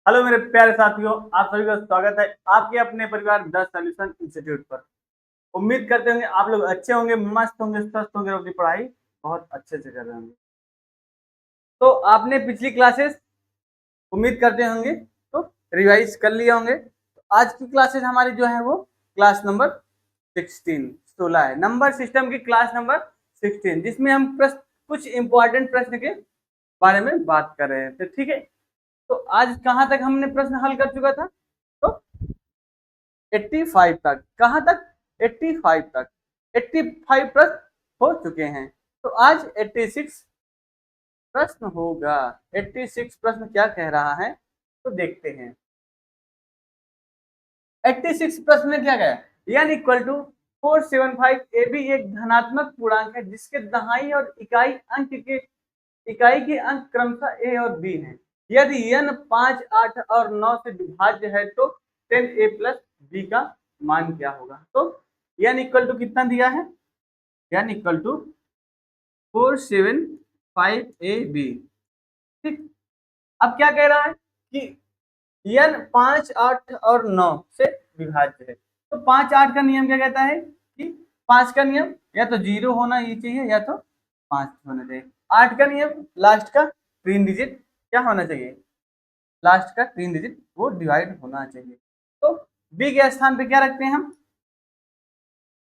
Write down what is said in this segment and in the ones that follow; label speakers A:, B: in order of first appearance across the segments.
A: Hello मेरे प्यारे साथियों, आप सभी का स्वागत है आपके अपने परिवार द सॉल्यूशन इंस्टीट्यूट पर। उम्मीद करते होंगे आप लोग अच्छे होंगे, मस्त होंगे, स्वस्थ होंगे और अपनी पढ़ाई बहुत अच्छे से कर रहे होंगे। तो आपने पिछली क्लासेस उम्मीद करते होंगे तो रिवाइज कर लिए होंगे। तो आज की क्लासेस हमारी जो है वो क्लास नंबर 16 है, नंबर सिस्टम की क्लास नंबर 16, जिसमें हम प्रश्न कुछ इंपॉर्टेंट प्रश्न के बारे में बात कर रहे थे। ठीक है, तो आज कहाँ तक हमने प्रश्न हल कर चुका था? तो 85 तक। कहां तक? 85 तक। 85 प्रश्न हो चुके हैं। तो आज 86 प्रश्न होगा। 86 प्रश्न क्या कह रहा है तो देखते हैं। 86 प्रश्न में क्या कहा? n equal to 475 A B एक धनात्मक पूर्णांक है जिसके दहाई और इकाई के अंक क्रमशः ए और बी हैं। यदि n 5, 8 और 9 से विभाज्य है तो 10a प्लस बी का मान क्या होगा? तो n इक्वल टू कितना दिया है? n equal to 475 A B. ठीक, अब क्या कह रहा है कि n 5, 8 और 9 से विभाज्य है। तो 5, 8 का नियम क्या कहता है कि 5 का नियम या तो 0 होना ही चाहिए या तो 5 होना चाहिए। 8 का नियम लास्ट का 3 डिजिट क्या होना चाहिए? लास्ट का 3 डिजिट वो डिवाइड होना चाहिए। तो बी के स्थान पे क्या रखते हैं हम?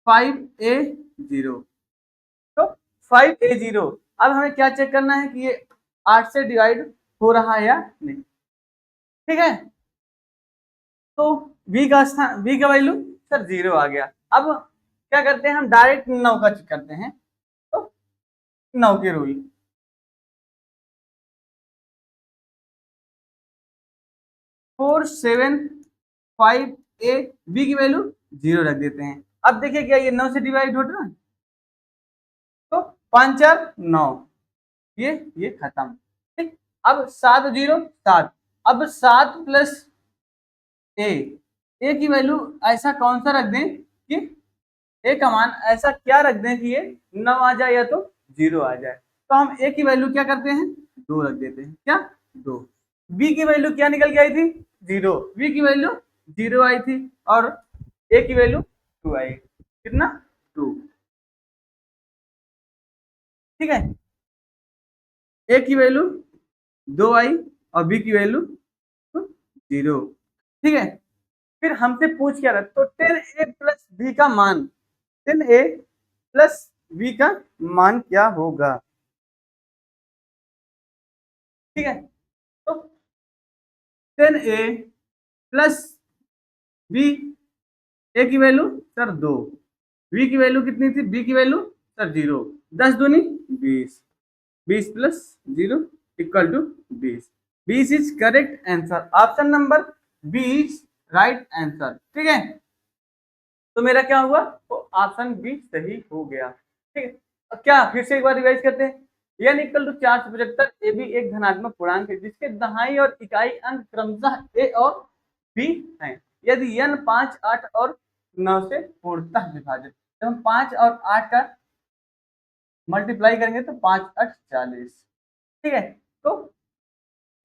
A: 5a0। तो 5a0। अब हमें क्या चेक करना है कि ये 8 से डिवाइड हो रहा है या नहीं। ठीक है, तो बी का वैल्यू सर 0 आ गया। अब क्या करते हैं हम? डायरेक्ट 9 का चेक करते हैं। तो 9 के रूल 475 ए बी की वैल्यू 0 रख देते हैं। अब देखिए क्या ये 9 से डिवाइड हो रहा है? तो 5 4 9, ये खत्म। ठीक, अब 7 0 7। अब 7 प्लस ए, ए की वैल्यू ऐसा कौन सा रख दें कि ए का मान ऐसा क्या रख दें कि ये 9 आ जाए या तो 0 आ जाए। तो हम ए की वैल्यू क्या करते हैं? 2 रख देते हैं। क्या? 2। बी की वैल्यू क्या निकल के आई थी? 0। बी की वैल्यू 0 आई थी और ए की वैल्यू 2 आई। कितना? 2। ठीक है, ए की वैल्यू 2 आई और बी की वैल्यू 0। ठीक है, फिर हमसे पूछ क्या रहा? तो 10a प्लस बी का मान, 10a प्लस बी का मान क्या होगा? ठीक है, तो 10a प्लस बी, ए की वैल्यू सर 2, बी की वैल्यू कितनी थी? बी की वैल्यू सर 0। 10 दूनी 20, 20 plus 0 equal to 20। 20 is correct answer. Option number B is right answer. ठीक है, तो मेरा क्या हुआ? तो ऑप्शन बी सही हो गया। ठीक है, अब क्या फिर से एक बार रिवाइज करते हैं। n equal to 475 A B एक धनात्मक पूर्णांक है जिसके दहाई और इकाई अंक क्रमशः ए और बी हैं। यदि n 5, 8 और 9 से पूर्णतः विभाजित, जब हम 5 और 8 का मल्टीप्लाई करेंगे तो 5 8 40। ठीक है, तो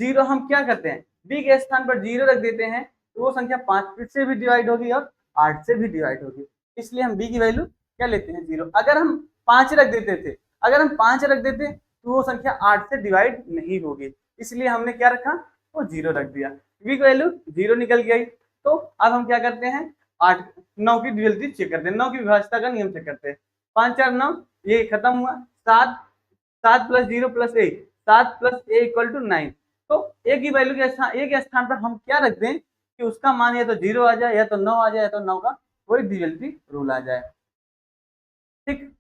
A: जीरो हम क्या करते हैं? बी के स्थान पर 0 रख देते हैं तो वो संख्या 5 से भी डिवाइड होगी और 8 से भी डिवाइड होगी। इसलिए हम बी की वैल्यू क्या लेते हैं? 0। अगर हम 5 रख देते थे, अगर हम 5 रख देते तो वो संख्या 8 से डिवाइड नहीं होगी। इसलिए हमने क्या रखा? वो 0 रख दिया। बी की वैल्यू 0 निकल गई। तो अब हम क्या करते हैं? 8 9 की ड्यूअलिटी चेक करते हैं, 9 की विभाज्यता का नियम चेक करते हैं। 5 4 9, ये खत्म हुआ। 7 7 plus 0 plus A, 7 plus A equal to 9। तो ए की वैल्यू के स्थान, ए के स्थान पर हम क्या रख दें कि उसका मान या तो 0 आ जाए या तो 9 आ जाए या तो 9 का कोई ड्यूअलिटी रूल आ जाए। ठीक,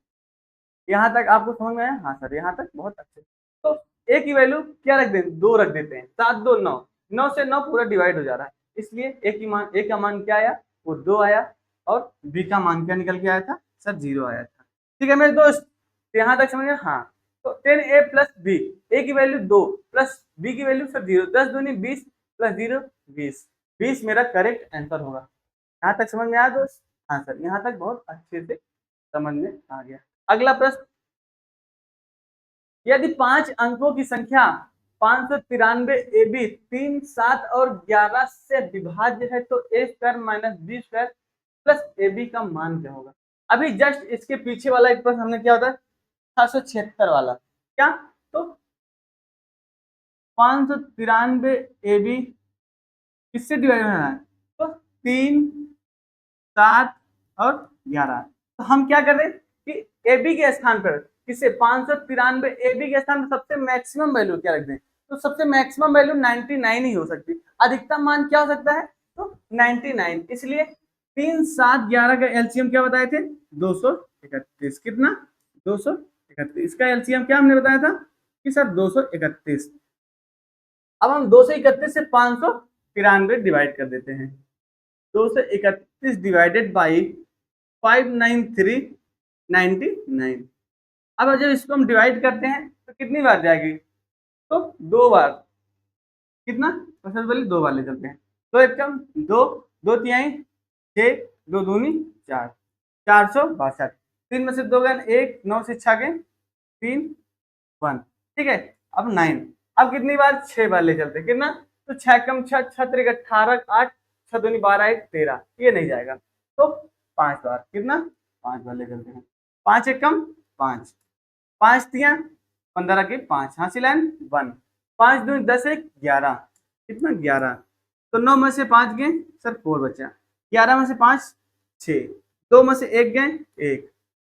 A: यहाँ तक आपको समझ में आया? हाँ सर, यहाँ तक बहुत अच्छे। तो ए की वैल्यू क्या रख दें? 2 रख देते हैं। 7 2 9, 9 से 9 पूरा डिवाइड हो जा रहा है, इसलिए ए का मान क्या आया? वो 2 आया। और बी का मान क्या निकल के आया था? सर 0 आया था। ठीक है मेरे दोस्त, तो यहाँ तक समझ गए? हाँ, तो 10a प्लस बी, ए की वैल्यू 2 प्लस बी की वैल्यू सर 0, 10 दूनी 20 प्लस 0 20, 20 मेरा करेक्ट आंसर होगा। यहाँ तक समझ में आया दोस्त? हाँ सर, यहाँ तक बहुत अच्छे से समझ में आ गया। अगला प्रश्न, यदि 5 अंकों की संख्या 593 ए बी 3, 7 और 11 से विभाज्य है, तो a square minus b square plus a b का मान क्या होगा। अभी जस्ट इसके पीछे वाला एक प्रश्न हमने क्या होता है 676 वाला, क्या तो 593 ए बी किससे डिवाइड होना है, तो 3, 7 और 11। तो हम क्या कर रहे हैं कि ए बी के स्थान पर किसे 593 ए बी के स्थान पर सबसे मैक्सिमम वैल्यू क्या रख दें, तो सबसे मैक्सिमम वैल्यू 99 ही हो सकती, अधिकतम मान क्या हो सकता है, तो 99। इसलिए 3, 7, 11 का एलसीएम क्या बताए थे 231, कितना 231, इसका एलसीएम क्या हमने बताया था कि सर 231। अब हम 231 से 593 डिवाइड कर देते हैं, 231 डिवाइडेड बाई 59399। अब जब इसको हम डिवाइड करते हैं तो कितनी बार जाएगी, तो 2 बार, कितना सबसे पहले 2 बार ले चलते हैं, 2 एकम 2, 2 तिहाई 6, 2 दूनी 4, 462, 3 में से 2 गए 1, 9 से 6 गए 3, 1, ठीक है। अब 9, अब कितनी बार 6 बार ले चलते हैं, कितना, तो 6 कम 6, 6 3 18, 8, 6 दूनी 12, 1 13, ये नहीं जाएगा, तो 5 बार, कितना 5 बार ले चलते हैं, 5 एकम 5, 5 तिया 15 के 5, हासिल 1, 5 दूनी 10, 1 11, कितना 11, तो 9 में से 5 गए सर 4 बचा, 11 में से 5 6, 2 में से 1 गए 1,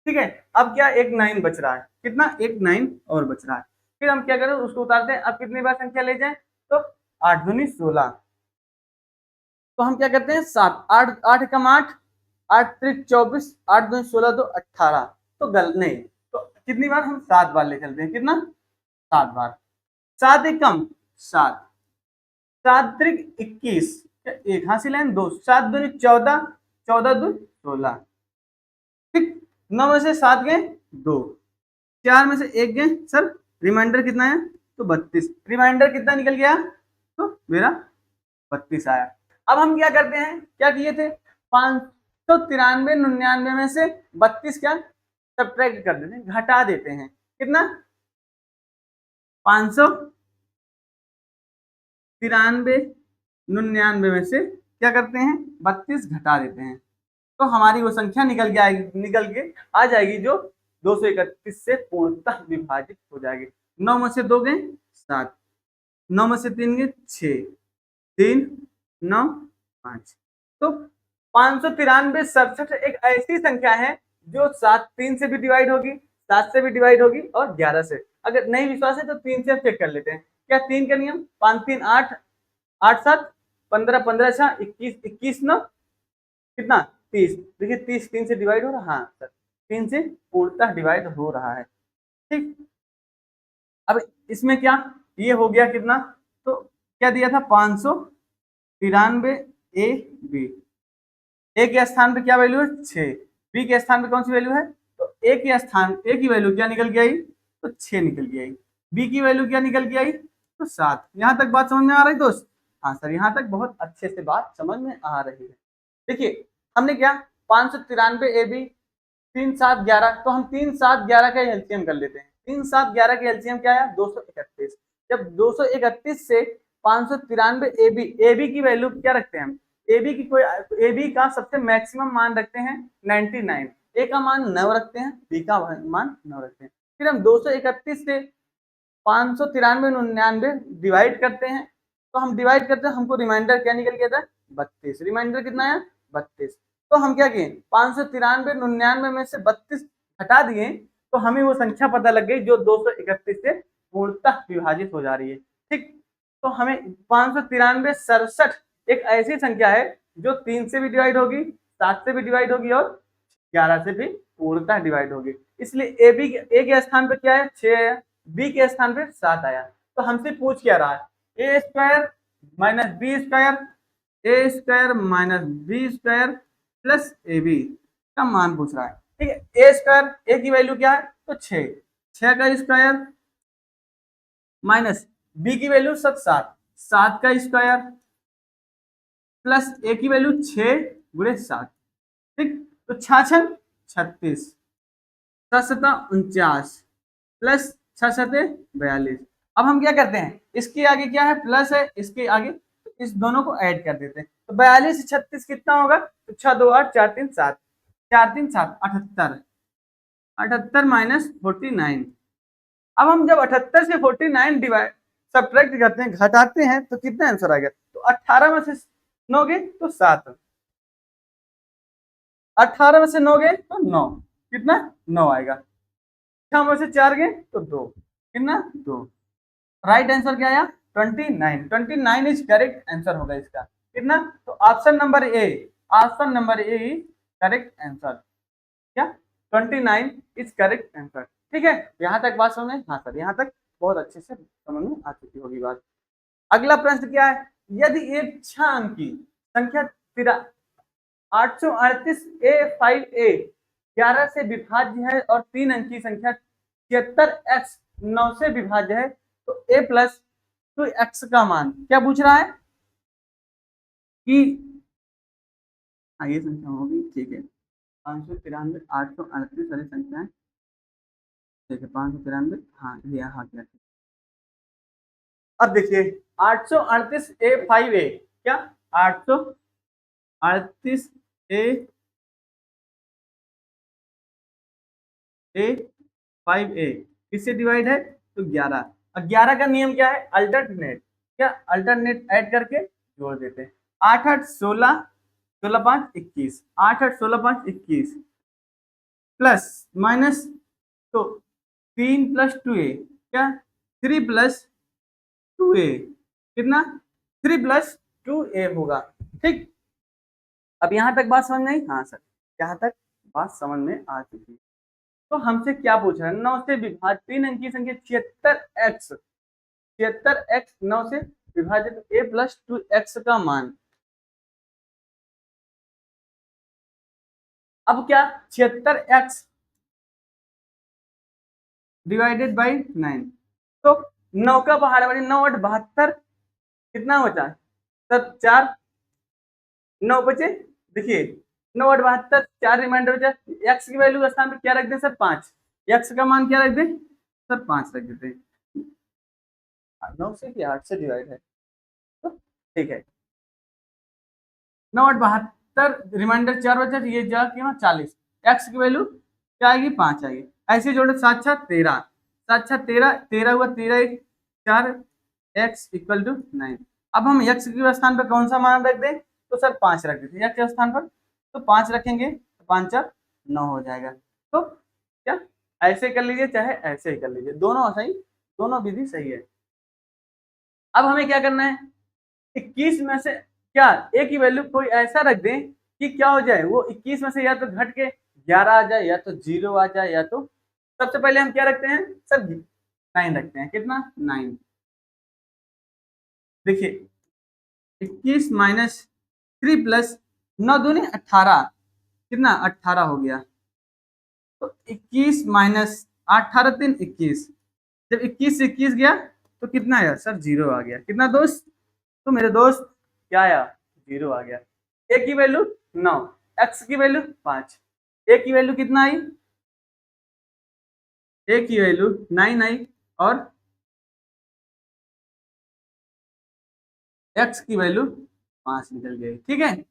A: ठीक है। अब क्या एक 9 बच रहा है, कितना एक 9 और बच रहा है, फिर हम क्या करें उसको उतारते हैं। अब कितनी बार संख्या ले जाएं, तो 8 दूनी 16, तो हम क्या करते हैं 7, 8 8 एकम 8, 8 त्रिक 24, 8 दूनी 16, 2 18, तो नहीं, तो कितनी बार हम 7 बार ले चलते हैं, कितना 7 बार, 7 एकम 7, 7 त्रिक 21, एक हासिल है 2, 7 दूनी 14, 14 दूनी 16, ठीक। 9 में से 7 गए 2, 4 में से 1 गए सर, रिमाइंडर कितना है, तो 32, रिमाइंडर कितना निकल गया, तो मेरा 32 आया। अब हम क्या करते हैं, क्या किए थे 593 99 में से 32 क्या सब्ट्रैक्ट कर देते हैं, घटा देते हैं, कितना 593 99 में से क्या करते हैं 32 घटा देते हैं, तो हमारी वो संख्या निकल के आ जाएगी जो 231 से पूर्णतः विभाजित हो जाएगी। 9 में से 2 गए 7, 9 में से 3 गए 6, 3 9 5, तो 593 67 एक ऐसी संख्या है जो 7 3 से भी डिवाइड होगी, 7 से भी डिवाइड होगी और 11 से। अगर नहीं विश्वास है तो 3 से चेक कर लेते हैं, क्या 3 का नियम 5 3 8, 8 7 15, 15 6 21, 21 9 कितना 30, देखिए 30 3 से डिवाइड हो रहा है, हाँ सर 3 से पूर्णतः डिवाइड हो रहा है, ठीक। अब इसमें क्या ये हो गया कितना, तो क्या दिया था 593 ए बी, ए के स्थान पे क्या वैल्यू है 6, बी के स्थान पे कौन सी वैल्यू है, तो ए के स्थान ए की वैल्यू क्या निकल के आई, तो 6 निकल के आई, बी की वैल्यू क्या निकल के आई, तो 7। यहाँ तक बात समझ में आ रही दोस्त, हाँ सर यहाँ तक बहुत अच्छे से बात समझ में आ रही है। देखिए हमने क्या 593 ए बी 3 7 11, तो हम 3 7 11 का एलसीएम कर लेते हैं, 3 7 11 का एलसीएम क्या है 231, जब 231 से 593 ए बी की वैल्यू क्या रखते हैं हम, ए बी की कोई ए बी का सबसे मैक्सिमम मान रखते हैं 99, ए का मान 9 रखते हैं, बी का मान 9 रखते हैं, फिर हम 231 से 593 99 डिवाइड करते हैं, तो हम डिवाइड करते हैं हमको रिमाइंडर क्या निकल गया था 32, रिमाइंडर कितना है 32, तो हम क्या किए 593 99 में से 32 हटा दिए, तो हमें वो संख्या पता लग गई जो 231 से पूर्णतः विभाजित हो जा रही है, ठीक। तो हमें 593 67 एक ऐसी संख्या है जो 3 से भी डिवाइड होगी, 7 से भी डिवाइड होगी और 11 से भी पूर्णतः डिवाइड होगी, इसलिए ए के स्थान पर क्या है 6 है, बी के स्थान पर 7 आया। तो हमसे पूछ क्या रहा है a square minus b square, a square minus b square plus a b का मान पूछ रहा है, ठीक है। ए स्क्वायर ए की वैल्यू क्या है, तो 6, 6 का स्क्वायर माइनस बी की वैल्यू 7, 7 का स्क्वायर प्लस ए की वैल्यू 6 गुणे 7, ठीक। तो 6 36, 7 7 49 प्लस 6 7 42, अब हम क्या करते हैं, इसके आगे क्या है, प्लस है, इसके आगे, तो इस दोनों को ऐड कर देते हैं। तो 42 36 कितना होगा, तो 6 2 8 4 3 7, 4 3 7 78, 78 माइनस 49। अब हम जब 78 से 49 डिवाइड सब्ट्रैक्ट करते हैं, घटाते हैं, तो कितना आंसर आ गया, तो 18 में से 9 गए तो 7, 18 में से 9 गए तो 9, कितना 9 आएगा। 6 में से 4 गए तो 2, कितना 2। राइट आंसर क्या आया, 29। 29 इज करेक्ट आंसर होगा इसका, कितना, तो option number A, option number A is correct answer. क्या 29 इज करेक्ट आंसर। ठीक है, यहाँ तक बात समझ में, हाँ सर यहाँ तक बहुत अच्छे से समझ में आ चुकी होगी बात। अगला प्रश्न क्या है, यदि एक 6 अंकी संख्या 838A5A 11 से विभाज्य है और 3 अंकी संख्या 76x 9 से विभाज्य है, तो a प्लस 2x का मान क्या पूछ रहा है कि, हाँ ये संख्या होगी, ठीक है, 593 838 सारी संख्याएं, ठीक है 593, हाँ ये हाँ क्या, अब देखिए 838A5A, क्या 838A5A किससे डिवाइड है, तो 11। और 11 का नियम क्या है, अल्टरनेट, क्या अल्टरनेट ऐड करके जोड़ देते हैं। 8 8 16, 16 5 21, 8 8 16 5 21 प्लस माइनस, तो 3 प्लस 2A, क्या 3 प्लस 2A, कितना 3 प्लस 2A होगा। ठीक, अब यहाँ तक बात समझ में आई, हाँ सर यहाँ तक बात समझ में आ चुकी है। तो हमसे क्या पूछ रहा है, 9 से विभाजित 3 अंकी संख्या 76x, 76x 9 से विभाजित a प्लस 2x का मान। अब क्या 76x डिवाइडेड बाई 9, तो 9 का पहाड़ वाली 9 8 72, कितना बचा सर 4, 9 बचे, देखिए 9 8 72, 4 रिमाइंडर बचा, x की वैल्यू का स्थान पर क्या रख दें सर 5, x का मान क्या रख दें सर 5 रख देते हैं। 9 से कि 8 से डिवाइड है, तो ठीक है 9 8 72, रिमाइंडर 4 बचा, ये जा के 40, x की वैल्यू क्या आएगी 5 आएगी। ऐसे जोड़े 7 7 13, 7 6 13, 13 हुआ 13 1 4, x इक्वल टू 9। अब हम x के स्थान पर कौन सा मान रख दें, तो सर 5 रख देते हैं x के स्थान पर, तो 5 रखेंगे तो 5 4 9 हो जाएगा। तो क्या ऐसे कर लीजिए चाहे ऐसे ही कर लीजिए, दोनों सही, दोनों विधि सही है। अब हमें क्या करना है, 21 में से क्या ए की वैल्यू कोई ऐसा रख दें कि क्या हो जाए, वो 21 में से या तो घट के 11 आ जाए, या तो 0 आ जाए, या तो सबसे पहले हम क्या रखते हैं सर 9 रखते हैं, कितना 9। देखिए 21 माइनस 3 प्लस 9 दूनी 18, कितना 18 हो गया, तो 21 माइनस 18 3 21, जब 21 से 21 गया तो कितना आया सर 0 आ गया, कितना दोस्त, तो मेरे दोस्त क्या आया 0 आ गया। ए की वैल्यू 9, एक्स की वैल्यू 5, ए की वैल्यू कितना आई, ए की वैल्यू 9 आई, और एक्स की वैल्यू 5 निकल गई। ठीक है,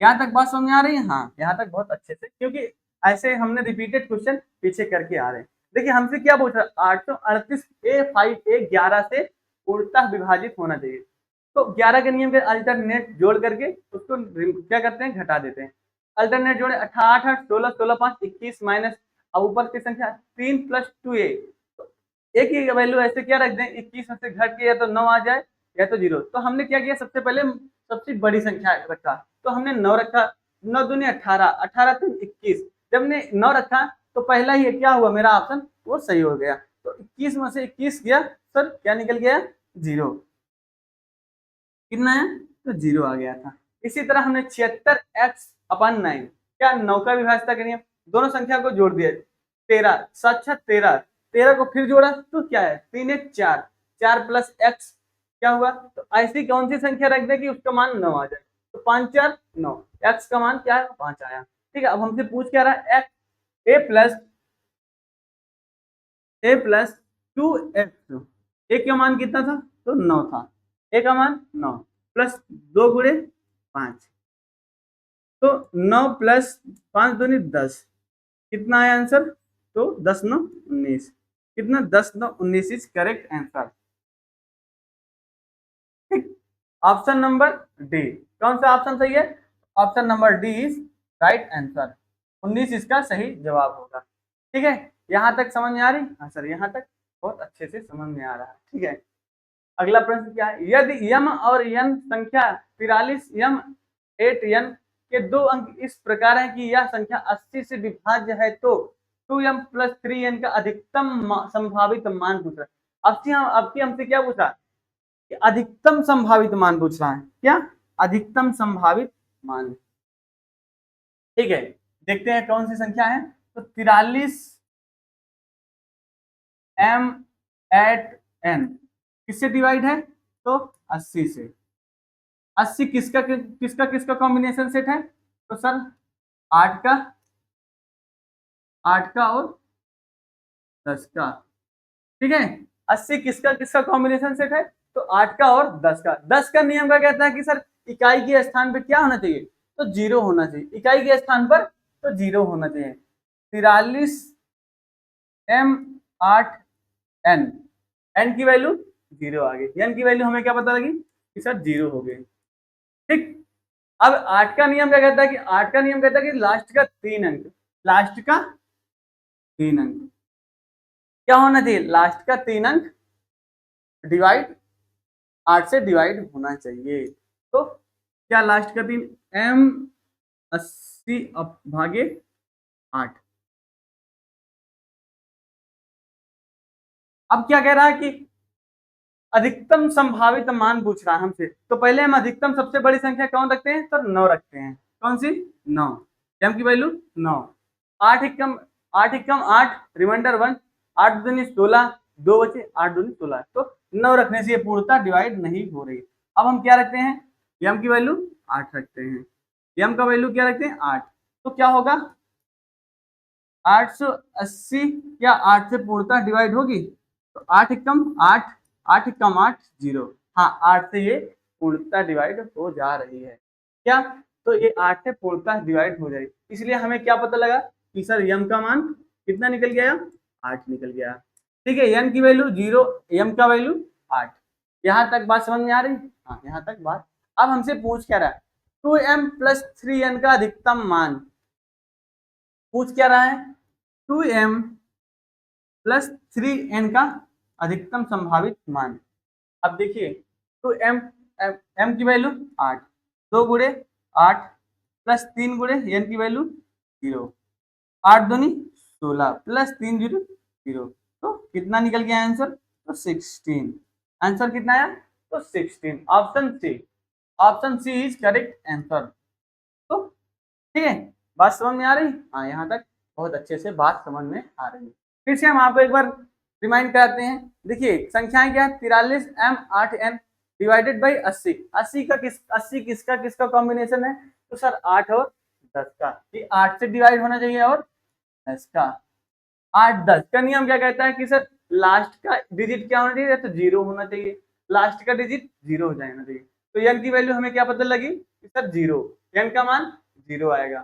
A: यहाँ तक बात समझ में आ रही है, हाँ यहाँ तक बहुत अच्छे से, क्योंकि ऐसे हमने रिपीटेड क्वेश्चन पीछे करके आ रहे हैं। देखिए हमसे क्या पूछ रहा है, 838A5A 11 से पूर्णतः विभाजित होना चाहिए, तो 11 के नियम के अल्टरनेट जोड़ करके उसको क्या करते हैं, घटा देते हैं। अल्टरनेट जोड़े 8 8 16 16 5 21 माइनस, अब ऊपर की संख्या 3 प्लस 2A, तो ए की वैल्यू ऐसे क्या रख दें, 21 में से घट के या तो 9 आ जाए या तो 0। तो हमने क्या किया, सबसे पहले सबसे बड़ी संख्या रखा, तो हमने 9 रखा, 9 दूनी 18, 18 3 21, जब हमने 9 रखा तो पहला ही क्या हुआ, मेरा ऑप्शन वो सही हो गया, तो 21 में से 21 गया सर, क्या निकल गया 0, कितना है तो 0 आ गया था। इसी तरह हमने 76x/9, क्या 9 का विभाज्यता का नियम, दोनों संख्या को जोड़ दिया, 13 7 6 13, 13 को फिर जोड़ा तो क्या है 3 1 4, 4 प्लस एक्स क्या हुआ, तो ऐसी कौन सी संख्या रख दे कि उसका मान 9 आ जाए, तो 5 4 9, एक्स का मान क्या है 5 आया। ठीक है, अब हमसे पूछ क्या रहा है, एक्स ए प्लस 2 एक्स ए का मान कितना था? तो 9 था। ए का मान 9 प्लस 2 गुणे 5, तो 9 प्लस 5 दूनी 10, कितना है आंसर? तो 10 9 19, कितना? 10 9 19 इज करेक्ट आंसर। ठीक, ऑप्शन नंबर डी। कौन सा ऑप्शन सही है? Option number D is right answer. 19 इसका सही जवाब होगा। ठीक है, यहां तक समझ में आ रही? हाँ सर, यहां तक बहुत अच्छे से समझ में आ रहा है। ठीक है, अगला प्रश्न क्या है? यदि यम और यन संख्या 43 यम 8 यन के दो अंक इस प्रकार है कि यह संख्या 80 से विभाज्य है, तो 2m प्लस 3n का अधिकतम संभावित मान पूछ रहा है। अब हमसे क्या पूछा? कि अधिकतम संभावित मान पूछ रहा है। क्या? अधिकतम संभावित मान। ठीक है, देखते हैं कौन सी संख्या है। तो 43 m 8 n किससे डिवाइड है? तो 80 से। 80 किसका किसका किसका कॉम्बिनेशन सेट है? तो सर 8 का, 8 का और 10 का। ठीक है, 80 किसका किसका कॉम्बिनेशन सेट है? तो 8 का और 10 का। 10 का नियम का कहता है कि सर इकाई के स्थान पर क्या होना चाहिए? तो 0 होना चाहिए। इकाई के स्थान पर तो 0 होना चाहिए। 43 m 8 n, n की वैल्यू 0 आ गई। n की वैल्यू हमें क्या पता लगी? कि सर 0 हो गई। ठीक, अब 8 का नियम क्या कहता है? कि 8 का नियम कहता है कि लास्ट का 3 अंक, लास्ट का 3 अंक क्या होना चाहिए? लास्ट का 3 अंक डिवाइड 8 से डिवाइड होना चाहिए। तो क्या लास्ट का 3 m 80 भागे 8। अब क्या कह रहा है? कि अधिकतम संभावित मान पूछ रहा है हमसे। तो पहले हम अधिकतम सबसे बड़ी संख्या कौन रखते हैं? तो 9 रखते हैं। कौन सी? 9। m की वैल्यू 9। 8 एकम 8 एकम 8, रिमाइंडर 1, 8 दूनी 16, 2 बचे, 8 दूनी 16। तो 9 रखने से ये पूर्णता डिवाइड नहीं हो रही। अब हम क्या रखते हैं? m की वैल्यू 8 रखते हैं। m का वैल्यू क्या रखते हैं? 8। तो क्या होगा? 880 क्या 8 से पूर्णता डिवाइड होगी? तो 8 एकम 8, 8 एकम 8 0। हाँ, 8 से ये पूर्णता डिवाइड हो जा रही है। क्या? तो ये 8 से पूर्णता डिवाइड हो जाएगी। इसलिए हमें क्या पता लगा? कि सर यम का मान कितना निकल गया? 8 निकल गया। ठीक है, एन की वैल्यू 0, एम का वैल्यू 8। यहाँ तक बात समझ में आ रही? हाँ, यहाँ तक बात। अब हमसे पूछ क्या रहा है? 2m प्लस 3n का अधिकतम मान पूछ क्या रहा है? 2m प्लस 3n का अधिकतम संभावित मान। अब देखिए, तो m की वैल्यू 8, 2 गुणे 8 प्लस 3 गुणे n की वैल्यू 0, 8 दूनी 16 प्लस 3 0 0। तो कितना निकल गया आंसर? तो 16। आंसर कितना आया? तो 16। Option C, option C is correct answer. तो ठीक है, बात समझ में आ रही? हाँ, यहाँ तक बहुत अच्छे से बात समझ में आ रही है। फिर से हम आपको एक बार रिमाइंड कराते हैं। देखिए संख्याएं क्या है? 43 m 8 n डिवाइडेड बाई 80। 80 किसका किसका कॉम्बिनेशन है? तो सर 8 और 10 का। ये 8 से डिवाइड होना चाहिए और 10 का। 8 10 का नियम क्या कहता है? कि सर लास्ट का डिजिट क्या होना चाहिए? तो 0 होना चाहिए। लास्ट का डिजिट 0 हो जाना चाहिए। तो n की वैल्यू हमें क्या पता लगी? कि सर 0, n का मान 0 आएगा।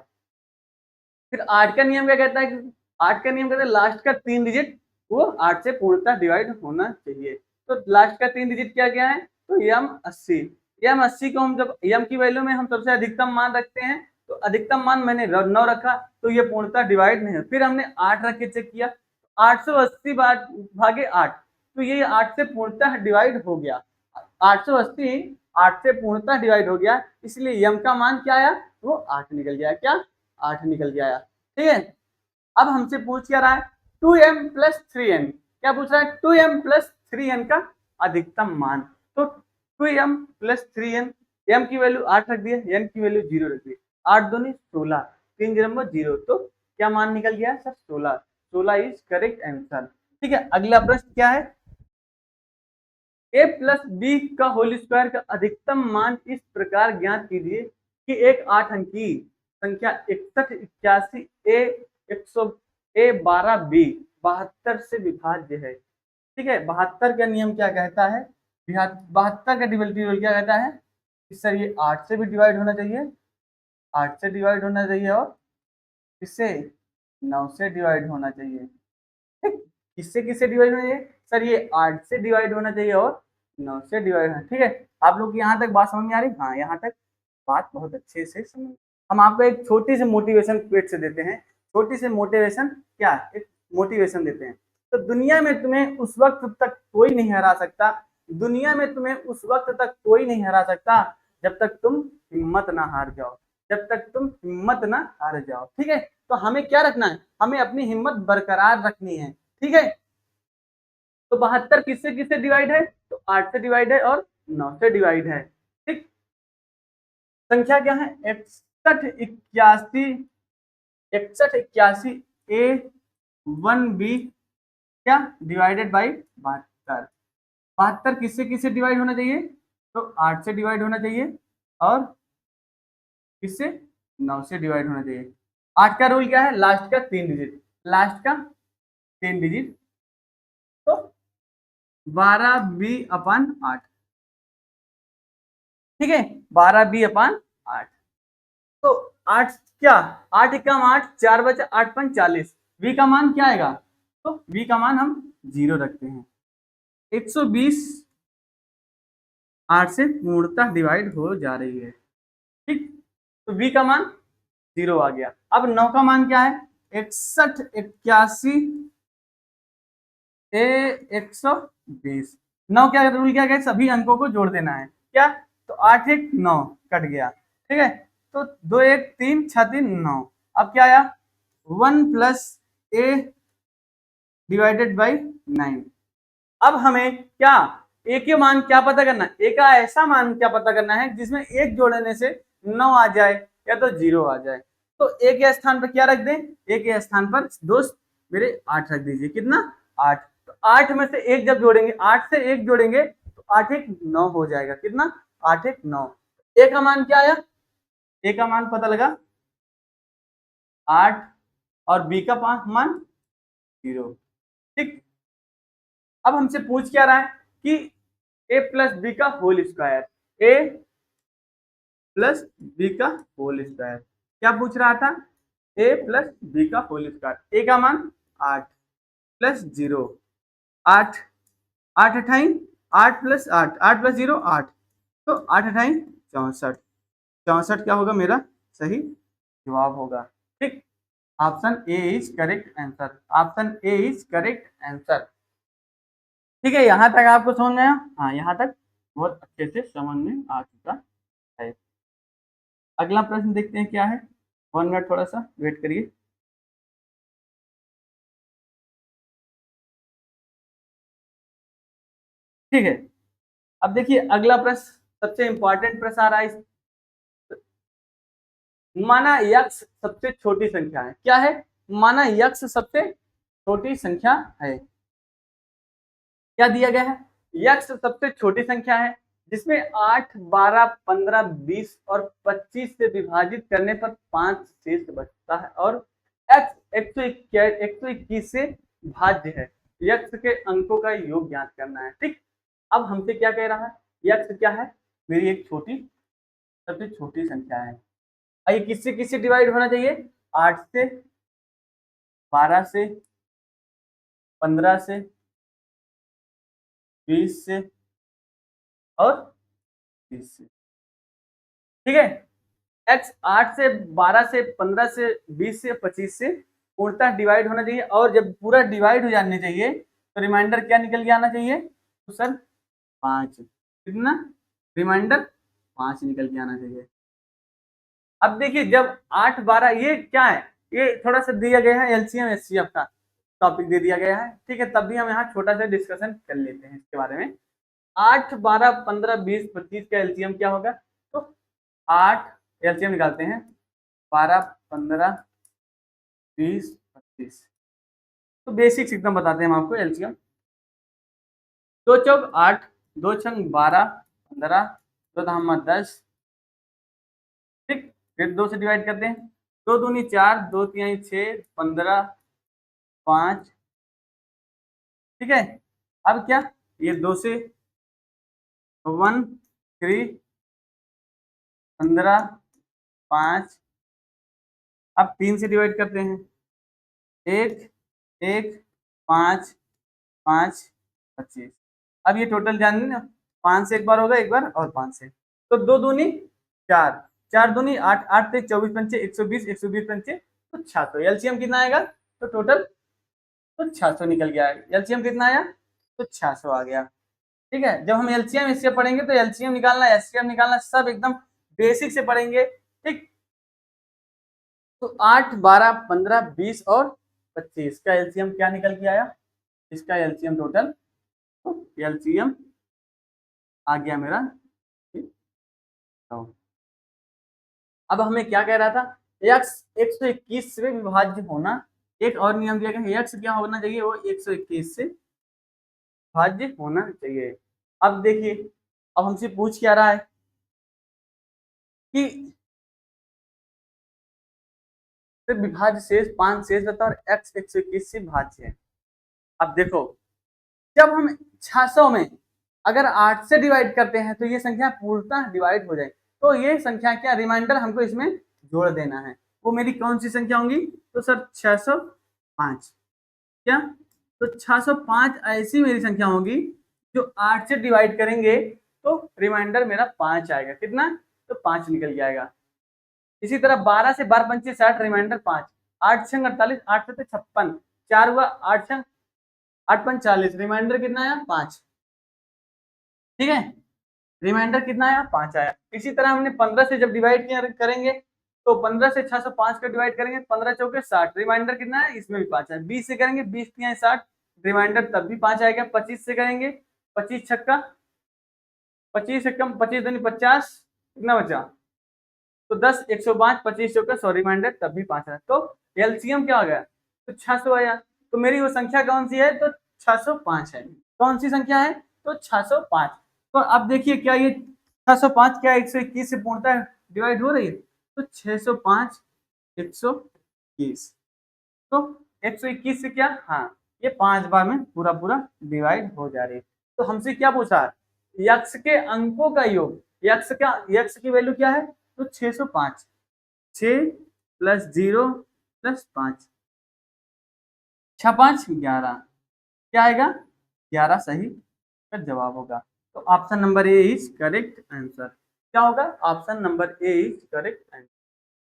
A: फिर 8 का नियम क्या कहता है? कि 8 का नियम कहता है लास्ट का 3 डिजिट वो 8 से पूर्णतः डिवाइड होना चाहिए। तो लास्ट का 3 डिजिट क्या क्या है? तो यम 80। यम 80 को हम जब यम की वैल्यू में हम सबसे अधिकतम मान रखते हैं, तो अधिकतम मान मैंने 9 रखा, तो ये पूर्णतः डिवाइड नहीं है। फिर हमने 8 रख के चेक किया, 880 भागे 8, तो ये 8 से पूर्णतः डिवाइड हो गया। 880 8 से पूर्णतः डिवाइड हो गया, इसलिए यम का मान क्या आया? वो 8 निकल गया। क्या? 8 निकल गया। ठीक है, अब हमसे पूछ क्या रहा है? 2m plus 3n। क्या पूछ रहा है? 2m प्लस 3n का अधिकतम मान। तो 2m प्लस 3n, m की वैल्यू 8 रख दिए, n की वैल्यू 0 रख दी। 8 दूनी 16, 3 0 0। तो क्या मान निकल गया सर? 16। 16 is correct answer. ठीक है, अगला प्रश्न क्या है? a प्लस बी का होल स्क्वायर का अधिकतम मान इस प्रकार ज्ञात कीजिए कि एक 8 अंकी संख्या 61 81 ए 100 ए 12 बी 72 से विभाज्य है। ठीक है, 72 का नियम क्या कहता है, 72 का डिविजिबिलिटी रूल क्या कहता है कि सर ये 8 से भी डिवाइड होना चाहिए, 8 से डिवाइड होना चाहिए, और किससे, 9 से डिवाइड होना चाहिए। ठीक, किससे किससे डिवाइड होना चाहिए सर, ये 8 से डिवाइड होना चाहिए और 9 से डिवाइड होना। ठीक है, आप लोग की यहाँ तक बात समझ में आ रही, हाँ यहाँ तक बात बहुत अच्छे से समझ। हम आपको एक छोटी सी मोटिवेशन पेट से देते हैं, छोटी सी मोटिवेशन, क्या एक मोटिवेशन देते हैं। तो दुनिया में तुम्हें उस वक्त तक कोई नहीं हरा सकता, दुनिया में तुम्हें उस वक्त तक कोई नहीं हरा सकता जब तक तुम हिम्मत ना हार जाओ, जब तक तुम हिम्मत ना हार जाओ। ठीक है, तो हमें क्या रखना है, हमें अपनी हिम्मत बरकरार रखनी है। ठीक है, तो 72 किससे किससे डिवाइड है, तो 8 से डिवाइड है और 9 से डिवाइड है। ठीक, संख्या क्या है, 61 81 ए 1 बी क्या डिवाइडेड बाई 72। 72 किससे किससे डिवाइड होना चाहिए, तो 8 से डिवाइड होना चाहिए और किससे, 9 से डिवाइड होना चाहिए। 8 का रूल क्या है, लास्ट का 3 डिजिट, लास्ट का 3 डिजिट, तो 12b/8। ठीक है, 12b/8। तो 8 क्या, 8 एकम 8, 4 बचा 8 पंच 40, v का मान क्या आएगा, तो v का मान हम 0 रखते हैं। 120 8 से पूर्णतः डिवाइड हो जा रही है। ठीक, तो v का मान 0 आ गया। अब 9 का मान क्या है, 61 81 ए 120। 9 क्या रूल क्या है, सभी अंकों को जोड़ देना है, क्या, तो 8 1 9 कट गया। ठीक है, तो 2 1 3 6 3 9। अब क्या आया, 1 प्लस ए डिवाइडेड बाई 9। अब हमें क्या, ए के मान क्या पता करना है, ए का ऐसा मान क्या पता करना है जिसमें एक जोड़ने से 9 आ जाए या तो 0 आ जाए। तो ए के स्थान पर क्या रख दें, ए के स्थान पर दोस्त मेरे 8 रख दीजिए, कितना, 8। तो 8 में से एक जब जोड़ेंगे, 8 से एक जोड़ेंगे तो 8 1 9 हो जाएगा, कितना, 8 1 9। ए का मान क्या आया, ए का मान पता लगा 8 और बी का मान 0। ठीक, अब हमसे पूछ क्या रहा है कि ए प्लस बी का होल स्क्वायर, ए प्लस बी का होल स्क्वायर, क्या पूछ रहा था, ए प्लस बी का होल स्क्वायर। ए का मान 8 प्लस 0 8, 8 अठाई 8 प्लस 8, 8 प्लस 0 8, तो 8 अठाई 64, 64 क्या होगा मेरा सही जवाब होगा। ठीक, option A is correct answer, option A is correct answer. ठीक है, यहाँ तक आपको समझ में आया, हाँ यहाँ तक बहुत अच्छे से समझ में आ चुका है। अगला प्रश्न देखते हैं क्या है, 1 मिनट थोड़ा सा वेट करिए। ठीक है, अब देखिए अगला प्रश्न सबसे इंपॉर्टेंट प्रश्न आ रहा है। माना यक्स सबसे छोटी संख्या है, क्या है, माना यक्स सबसे छोटी संख्या है। क्या दिया गया है, यक्स सबसे छोटी संख्या है जिसमें 8 12 15 20 और 25 से विभाजित करने पर 5 शेष बचता है, और एक्स 121 से भाज्य है। यक्स के अंकों का योग ज्ञात करना है। ठीक, अब हमसे क्या कह रहा है, यक्स क्या है, मेरी एक छोटी सबसे छोटी संख्या है। ये किससे किससे डिवाइड होना चाहिए, 8 से 12 से 15 से 20 से और 30 से। ठीक है, एक्स 8 से 12 से 15 से 20 से 25 से पूर्णतः डिवाइड होना चाहिए, और जब पूरा डिवाइड हो जाने चाहिए तो रिमाइंडर क्या निकल के आना चाहिए, तो सर 5, कितना, रिमाइंडर 5 निकल के आना चाहिए। अब देखिए जब 8 12 ये क्या है, ये थोड़ा सा दिया गया है एलसीएम एचसीएफ का टॉपिक दे दिया गया है। ठीक है, तब भी हम यहाँ छोटा सा डिस्कशन कर लेते हैं इसके बारे में। 8 12 15 20 25 का एलसीएम क्या होगा, तो 8 एलसीएम निकालते हैं, 12 15 20 25। तो बेसिक्स एकदम बताते हैं हम आपको एलसीएम। 2 चौक 8, 2 छंग 12 15, 2 धामा 10। ठीक, फिर 2 से डिवाइड करते हैं, 2 दूनी 4, 2 तिहाई 6 15 5। ठीक है, अब क्या, ये 2 से 1 3 15 5, अब 3 से डिवाइड करते हैं, 1 1 5 5 25। अब ये टोटल जान ली ना, 5 से एक बार होगा, एक बार और 5 से, तो 2 दूनी 4, 4 दूनी 8, 8 से 24 पंचे 120, 120 पंचे तो 600। एलसीएम कितना आएगा, तो टोटल तो 600 निकल गया। एलसीएम कितना आया, तो 600 आ गया। ठीक है, जब हम एलसीएम इससे पढ़ेंगे तो एलसीएम निकालना, एचसीएफ निकालना, सब एकदम बेसिक से पढ़ेंगे। ठीक, तो 8 12 15 20 और 25 का एलसीएम क्या निकल के आया, इसका एलसीएम टोटल, तो एलसीएम आ गया मेरा। ठीक, तो अब हमें क्या कह रहा था, एक्स 121 से विभाज्य होना। एक और नियम दिया गया, एक्स क्या होना चाहिए, वो 121 से विभाज्य होना चाहिए। अब देखिए, अब हमसे पूछ क्या रहा है कि विभाज्य शेष 5 शेष रहता है और एक्स 121 से विभाज्य है। अब देखो, जब हम 600 में अगर 8 से डिवाइड करते हैं तो ये संख्या पूर्णतः डिवाइड हो जाए, तो ये संख्या क्या, रिमाइंडर हमको इसमें जोड़ देना है। वो मेरी कौन सी संख्या होंगी, तो सर 605। क्या, तो 605 ऐसी मेरी संख्या होगी जो 8 से डिवाइड करेंगे तो रिमाइंडर मेरा 5 आएगा। कितना, तो 5 निकल जाएगा। इसी तरह 12 से 12 पंचे 60, रिमाइंडर 5, 8 छंग 48, 8 से 56, 4 हुआ, 8 छंग 8 पंच 40, रिमाइंडर कितना आया, 5। ठीक है, रिमाइंडर कितना आया, 5 आया। इसी तरह हमने 15 से जब डिवाइड करेंगे तो 15 से 605 का डिवाइड करेंगे, 15 चौके 60, रिमाइंडर कितना है, इसमें भी 5 है। 20 से करेंगे, 20 तिहाई 60, रिमाइंडर तब भी 5 आएगा। 25 से करेंगे, 25 छक्का 25 से कम 25 दूनी 50, कितना बचा, तो 10 105, 25 चौका 100, रिमाइंडर तब भी 5 आया। तो एलसीएम क्या हो गया, तो 600 आया। तो मेरी वो संख्या कौन सी है, तो 605 है। कौन सी संख्या है, तो 605। तो अब देखिए, क्या ये 605 क्या 121 से पूर्णतः डिवाइड हो रही है, तो 605 121, तो 121 से क्या, हाँ, ये 5 बार में पूरा पूरा डिवाइड हो जा रही है। तो हमसे क्या पूछा, यक्ष के अंकों का योग, यक्ष की वैल्यू क्या है, तो 605, 6 प्लस 0 प्लस 5, 6 5 11, क्या आएगा, 11 सही का जवाब होगा। तो option number A is correct answer. क्या होगा, option number A is correct answer.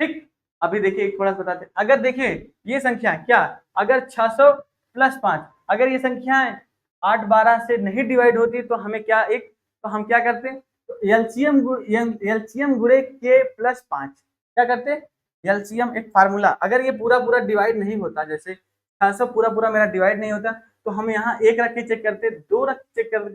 A: ठीक, अभी देखिए एक थोड़ा सा बताते हैं। अगर देखिए ये संख्या क्या, अगर 600 प्लस 5, अगर ये संख्याएं 8 12 से नहीं डिवाइड होती तो हमें क्या, एक तो हम क्या करते हैं, तो एलसीएम गुणे के प्लस 5, क्या करते हैं, एलसीएम एक फार्मूला, अगर ये पूरा पूरा डिवाइड नहीं होता, जैसे 600 पूरा पूरा मेरा डिवाइड नहीं होता, तो हम यहाँ एक रख के चेक करते, दो रख चेक कर,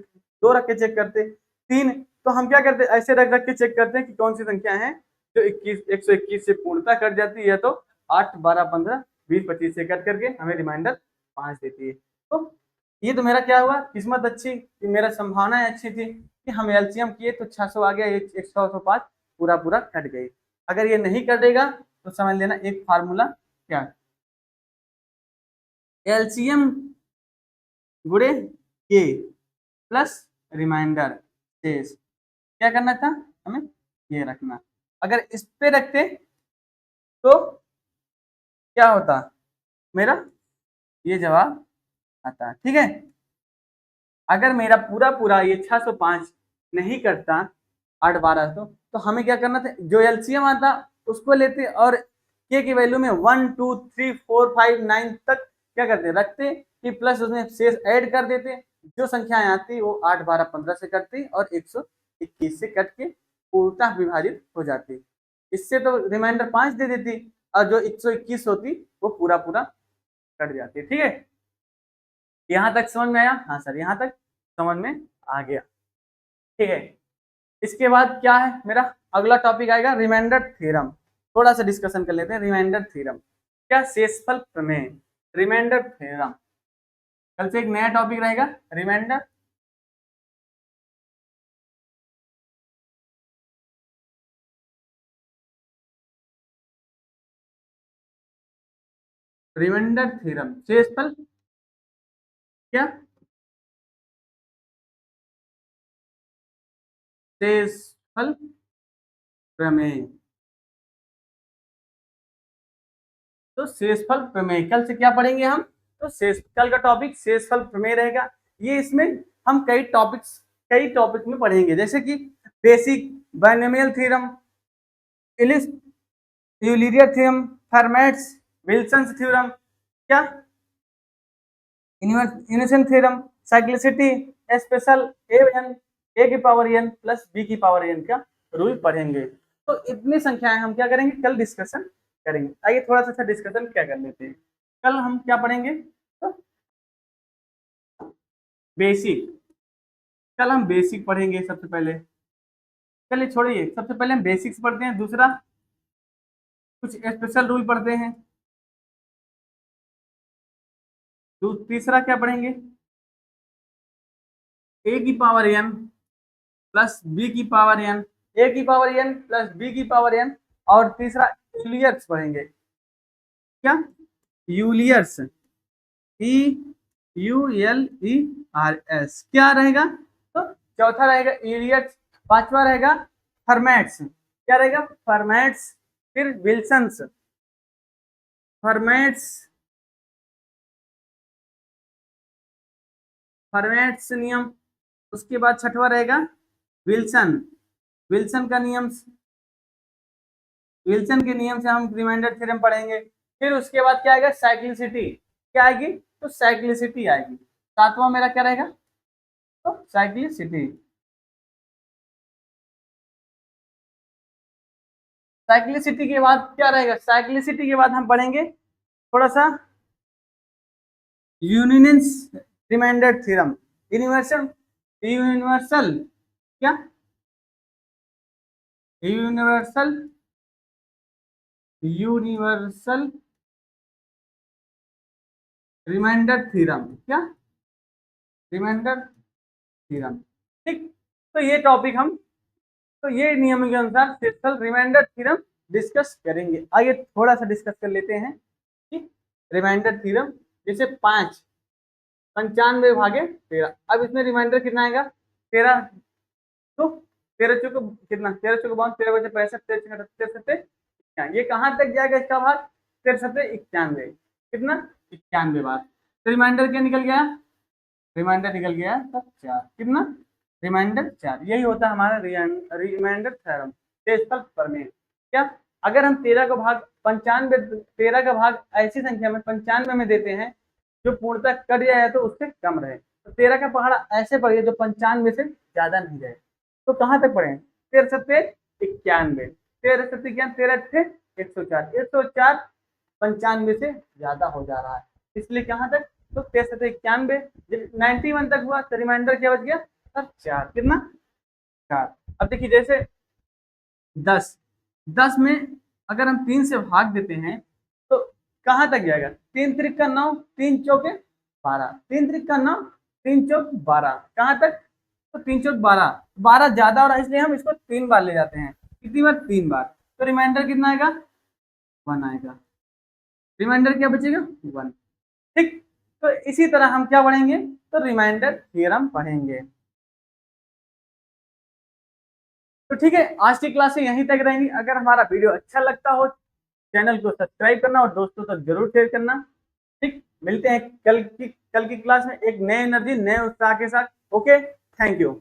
A: दो रख के चेक करते, 3, तो हम क्या करते, ऐसे रख रख के चेक करते हैं कि कौन सी संख्या है जो 121 से पूर्णता कट जाती है, तो 8 12 15 20 25 से कट करके हमें रिमाइंडर 5 देती है। तो ये तो मेरा क्या हुआ, किस्मत अच्छी कि मेरा संभावना अच्छी थी कि हम एलसीएम किए तो 600 आ गया, 105 पूरा पूरा कट गई। अगर ये नहीं कटेगा तो समझ लेना एक फार्मूला क्या, एलसीएम गुणे के प्लस रिमाइंडर शेष, क्या करना था हमें, ये रखना। अगर इस पे रखते तो क्या होता, मेरा ये जवाब आता। ठीक है, अगर मेरा पूरा पूरा ये 605 नहीं करता 8 12 तो हमें क्या करना था, जो एलसीएम आता उसको लेते और के की वैल्यू में 1 2 3 4 5 9 तक क्या करते, रखते कि प्लस उसमें शेष ऐड कर देते, जो संख्याएं आती वो 8 12 15 से कटती और 121 से कट के पूर्णतः विभाजित हो जाती। इससे तो रिमाइंडर 5 दे देती और जो 121 होती वो पूरा पूरा कट जाती। ठीक है, यहाँ तक समझ में आया, हाँ सर यहाँ तक समझ में आ गया। ठीक है, इसके बाद क्या है मेरा अगला टॉपिक आएगा, रिमाइंडर थ्योरम। थोड़ा सा डिस्कशन कर लेते हैं, रिमाइंडर थ्योरम क्या, शेषफल प्रमेय, रिमाइंडर थ्योरम। कल से एक नया टॉपिक रहेगा, रिमाइंडर रिमाइंडर थ्योरम, शेषफल क्या, शेषफल प्रमेय। तो शेषफल प्रमेय कल से क्या पढ़ेंगे हम? तो कल का टॉपिक शेषफल प्रमेय रहेगा। ये इसमें हम कई टॉपिक में पढ़ेंगे, जैसे कि basic binomial theorem, Euler theorem, Fermat's Wilson theorem, क्या unison theorem, cyclicity, special n a की पावर एन प्लस बी की पावर एन का रूल पढ़ेंगे। तो इतनी संख्याएं हम क्या करेंगे? कल डिस्कशन करेंगे। आइए थोड़ा सा डिस्कशन क्या कर लेते हैं। कल हम क्या पढ़ेंगे? तो बेसिक, कल हम बेसिक पढ़ेंगे सबसे पहले। चलिए छोड़िए, सबसे पहले हम बेसिक्स पढ़ते हैं, दूसरा कुछ स्पेशल रूल पढ़ते हैं, तीसरा क्या पढ़ेंगे? ए की पावर एन प्लस बी की पावर एन, ए की पावर एन प्लस बी की पावर एन, और तीसरा यूलियर्स पढ़ेंगे। क्या? Euler's, E U L E R S क्या रहेगा? तो चौथा रहेगा यूलियर्स, पांचवा रहेगा फर्मेट्स, क्या रहेगा? फर्मेट्स, फिर विल्सन्स, फर्मेट्स, फर्मेट्स नियम, उसके बाद छठवा रहेगा विल्सन, विल्सन का नियम, विल्सन के नियम से हम रिमाइंडर थ्योरम पढ़ेंगे। फिर उसके बाद क्या आएगा? साइक्लिसिटी, क्या आएगी? तो साइक्लिसिटी आएगी। सातवां मेरा क्या रहेगा? तो साइक्लिसिटी, साइक्लिसिटी के बाद क्या रहेगा? साइक्लिसिटी के बाद हम पढ़ेंगे थोड़ा सा unions remainder theorem, universal, universal, क्या? यूनिवर्सल, यूनिवर्सल रिमाइंडर थ्योरम, क्या? Remainder theorem. ठीक, तो ये टॉपिक हम, तो ये नियम के अनुसार शेषफल रिमाइंडर थ्योरम डिस्कस करेंगे। आइए थोड़ा सा डिस्कस कर लेते हैं कि रिमाइंडर थ्योरम, जैसे 5 95 भागे 13, अब इसमें रिमाइंडर कितना आएगा? 13, तो 13 चौको कितना? 13 चौको 52, 13 बचे 65, 13 ये कहाँ तक जाएगा इसका भाग? 13 91, कितना? 91 बार। तो रिमाइंडर क्या निकल गया? रिमाइंडर निकल गया तब 4, कितना? रिमाइंडर 4। यही होता है हमारा रिमाइंडर थ्योरम, शेषफल प्रमेय। क्या? अगर हम 13 का भाग 95, 13 का भाग ऐसी संख्या में 95 में देते हैं जो पूर्णतः कट जाए तो उससे कम रहे, तो 13 का पहाड़ा ऐसे पढ़िए जो 95 से ज्यादा नहीं जाए। तो कहाँ तक पढ़े? 13 91, 13 13 104, 104 95 से ज्यादा हो जा रहा है, इसलिए कहाँ तक? तो 13 91, जब 91 तक हुआ तो रिमाइंडर क्या बच गया? तब 4, कितना? 4। अब देखिए जैसे 10, 10 में अगर हम 3 से भाग देते हैं तो कहाँ तक जाएगा? 3 त्रिक का 9, 3 चौके 12, 3 त्रिक का 9, 3 चौक 12, कहाँ तक? तो 3 चौक 12, 12 ज्यादा हो रहा है इसलिए हम इसको 3 बार ले जाते हैं। कितनी बार? 3 बार। तो रिमाइंडर कितना आएगा? 1 आएगा। रिमाइंडर क्या बचेगा? 1। ठीक, तो इसी तरह हम क्या पढ़ेंगे? तो रिमाइंडर थ्योरम पढ़ेंगे। तो ठीक है, आज की क्लास से यहीं तक रहेंगी। अगर हमारा वीडियो अच्छा लगता हो, चैनल को सब्सक्राइब करना और दोस्तों तक जरूर शेयर करना। ठीक, मिलते हैं कल की क्लास में एक नए एनर्जी, नए उत्साह के साथ। Okay, thank you.